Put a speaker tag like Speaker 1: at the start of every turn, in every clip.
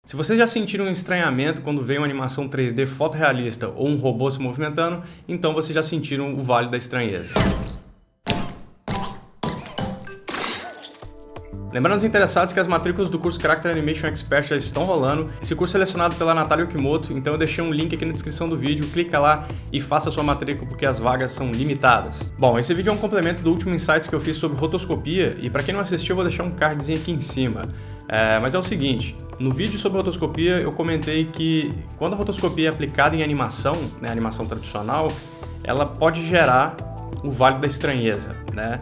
Speaker 1: Se vocês já sentiram um estranhamento quando vê uma animação 3D fotorrealista ou um robô se movimentando, então vocês já sentiram o Vale da Estranheza. Lembrando aos interessados que as matrículas do curso Character Animation Expert já estão rolando. Esse curso é selecionado pela Natália Okimoto, então eu deixei um link aqui na descrição do vídeo, clica lá e faça sua matrícula porque as vagas são limitadas. Bom, esse vídeo é um complemento do último Insights que eu fiz sobre rotoscopia e para quem não assistiu eu vou deixar um cardzinho aqui em cima. Mas é o seguinte, no vídeo sobre rotoscopia eu comentei que quando a rotoscopia é aplicada em animação, né, animação tradicional, ela pode gerar o Vale da Estranheza, né?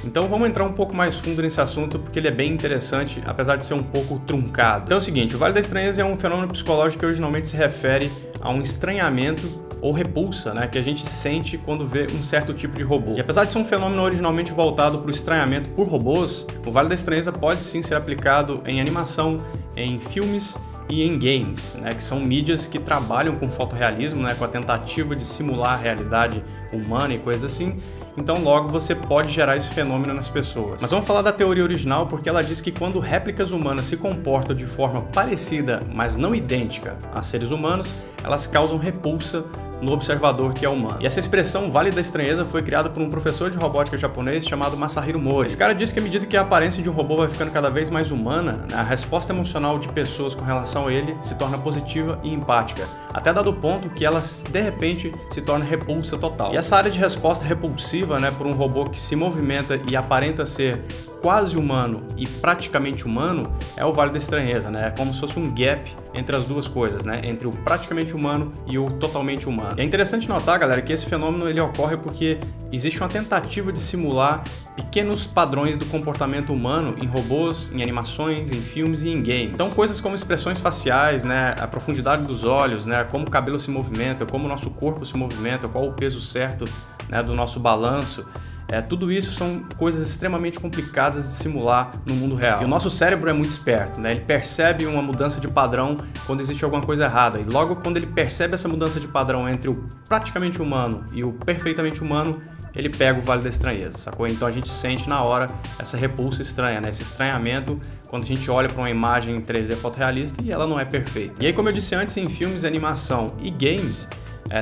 Speaker 1: Então vamos entrar um pouco mais fundo nesse assunto porque ele é bem interessante, apesar de ser um pouco truncado. Então é o seguinte, o Vale da Estranheza é um fenômeno psicológico que originalmente se refere a um estranhamento ou repulsa, né, que a gente sente quando vê um certo tipo de robô. E apesar de ser um fenômeno originalmente voltado para o estranhamento por robôs, o Vale da Estranheza pode sim ser aplicado em animação, em filmes e em games, né, que são mídias que trabalham com fotorrealismo, né, com a tentativa de simular a realidade humana e coisas assim. Então logo você pode gerar esse fenômeno nas pessoas. Mas vamos falar da teoria original porque ela diz que quando réplicas humanas se comportam de forma parecida, mas não idêntica a seres humanos, elas causam repulsa no observador que é humano. E essa expressão Vale da Estranheza foi criada por um professor de robótica japonês chamado Masahiro Mori. Esse cara diz que à medida que a aparência de um robô vai ficando cada vez mais humana, a resposta emocional de pessoas com relação a ele se torna positiva e empática, até dado ponto que ela de repente se torna repulsa total. E essa área de resposta repulsiva, né, por um robô que se movimenta e aparenta ser quase humano e praticamente humano, é o Vale da Estranheza, né? É como se fosse um gap entre as duas coisas, né? Entre o praticamente humano e o totalmente humano. E é interessante notar, galera, que esse fenômeno ele ocorre porque existe uma tentativa de simular pequenos padrões do comportamento humano em robôs, em animações, em filmes e em games. Então coisas como expressões faciais, né? A profundidade dos olhos, né? Como o cabelo se movimenta, como o nosso corpo se movimenta, qual o peso certo, né, do nosso balanço. Tudo isso são coisas extremamente complicadas de simular no mundo real. E o nosso cérebro é muito esperto, né? Ele percebe uma mudança de padrão quando existe alguma coisa errada. E logo quando ele percebe essa mudança de padrão entre o praticamente humano e o perfeitamente humano, ele pega o Vale da Estranheza, sacou? Então a gente sente na hora essa repulsa estranha, né? Esse estranhamento quando a gente olha para uma imagem em 3D fotorrealista e ela não é perfeita. E aí, como eu disse antes, em filmes, animação e games,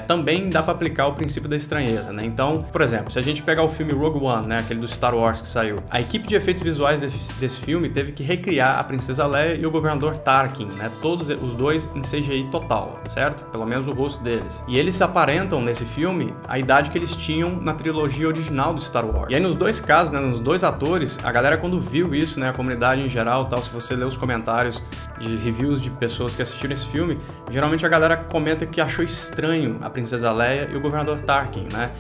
Speaker 1: também dá para aplicar o princípio da estranheza, né? Então, por exemplo, se a gente pegar o filme Rogue One, né, aquele do Star Wars que saiu, a equipe de efeitos visuais desse filme teve que recriar a Princesa Leia e o Governador Tarkin, né? Todos os dois em CGI total, certo? Pelo menos o rosto deles. E eles aparentam nesse filme a idade que eles tinham na trilogia original do Star Wars. E aí nos dois casos, né, nos dois atores, a galera quando viu isso, né, a comunidade em geral, tal, se você ler os comentários de reviews de pessoas que assistiram esse filme, geralmente a galera comenta que achou estranho a Princesa Leia e o Governador Tarkin, né?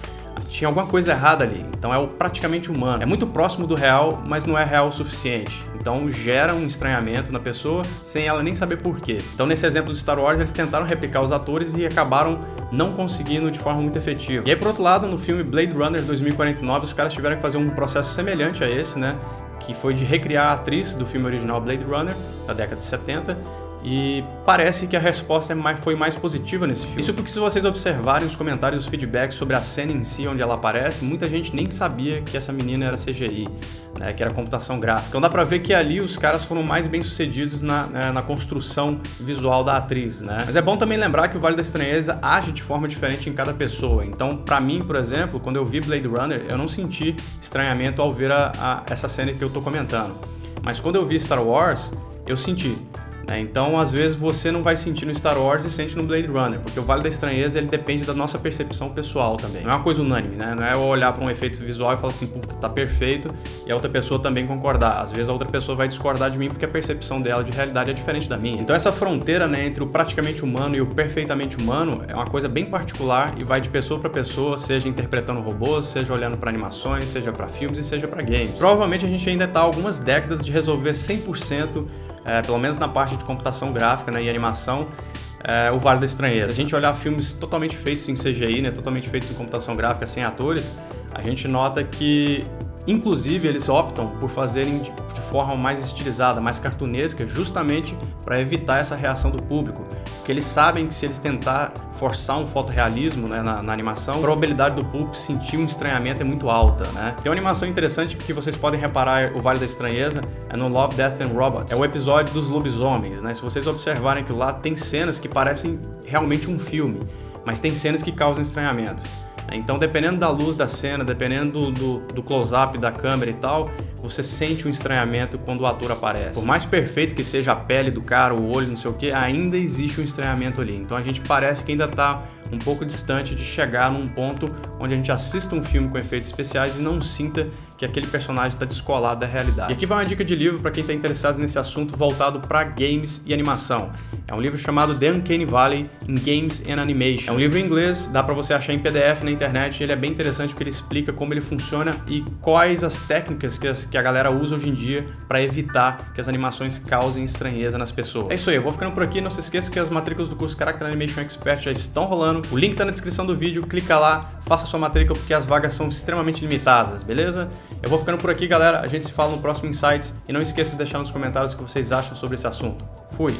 Speaker 1: Tinha alguma coisa errada ali, então é o praticamente humano. É muito próximo do real, mas não é real o suficiente. Então gera um estranhamento na pessoa sem ela nem saber por quê. Então nesse exemplo do Star Wars eles tentaram replicar os atores e acabaram não conseguindo de forma muito efetiva. E aí por outro lado, no filme Blade Runner 2049, os caras tiveram que fazer um processo semelhante a esse, né? Que foi de recriar a atriz do filme original Blade Runner, da década de 70, e parece que a resposta foi mais positiva nesse filme. Isso porque se vocês observarem os comentários, os feedbacks sobre a cena em si, onde ela aparece, muita gente nem sabia que essa menina era CGI, né, que era computação gráfica. Então dá pra ver que ali os caras foram mais bem sucedidos na construção visual da atriz, né? Mas é bom também lembrar que o Vale da Estranheza age de forma diferente em cada pessoa. Então pra mim, por exemplo, quando eu vi Blade Runner, eu não senti estranhamento ao ver essa cena que eu tô comentando. Mas quando eu vi Star Wars, eu senti. Então, às vezes, você não vai sentir no Star Wars e sente no Blade Runner, porque o Vale da Estranheza ele depende da nossa percepção pessoal também. Não é uma coisa unânime, né? Não é eu olhar para um efeito visual e falar assim, puta, tá perfeito, e a outra pessoa também concordar. Às vezes a outra pessoa vai discordar de mim porque a percepção dela de realidade é diferente da minha. Então essa fronteira, né, entre o praticamente humano e o perfeitamente humano é uma coisa bem particular e vai de pessoa para pessoa, seja interpretando robôs, seja olhando para animações, seja para filmes e seja para games. Provavelmente a gente ainda tá algumas décadas de resolver 100%, pelo menos na parte de computação gráfica, né, e animação, o Vale da Estranheza. Se a gente olhar filmes totalmente feitos em CGI, né, totalmente feitos em computação gráfica, sem atores, a gente nota que, inclusive, eles optam por fazerem de forma mais estilizada, mais cartunesca, justamente para evitar essa reação do público. Porque eles sabem que se eles tentar forçar um fotorrealismo, né, na animação, a probabilidade do público sentir um estranhamento é muito alta, né? Tem uma animação interessante que vocês podem reparar o Vale da Estranheza, é no Love, Death and Robots. É o episódio dos lobisomens, né? Se vocês observarem que lá tem cenas que parecem realmente um filme, mas tem cenas que causam estranhamento. Então, dependendo da luz da cena, dependendo do close-up da câmera e tal, você sente um estranhamento quando o ator aparece. Por mais perfeito que seja a pele do cara, o olho, não sei o que, ainda existe um estranhamento ali. Então a gente parece que ainda está um pouco distante de chegar num ponto onde a gente assista um filme com efeitos especiais e não sinta que aquele personagem está descolado da realidade. E aqui vai uma dica de livro para quem está interessado nesse assunto voltado para games e animação. É um livro chamado The Uncanny Valley in Games and Animation. É um livro em inglês, dá para você achar em PDF na internet. Ele é bem interessante porque ele explica como ele funciona e quais as técnicas que a galera usa hoje em dia para evitar que as animações causem estranheza nas pessoas. É isso aí, eu vou ficando por aqui. Não se esqueça que as matrículas do curso Character Animation Expert já estão rolando. O link está na descrição do vídeo, clica lá, faça sua matrícula porque as vagas são extremamente limitadas, beleza? Eu vou ficando por aqui, galera. A gente se fala no próximo Insights e não esqueça de deixar nos comentários o que vocês acham sobre esse assunto. Fui!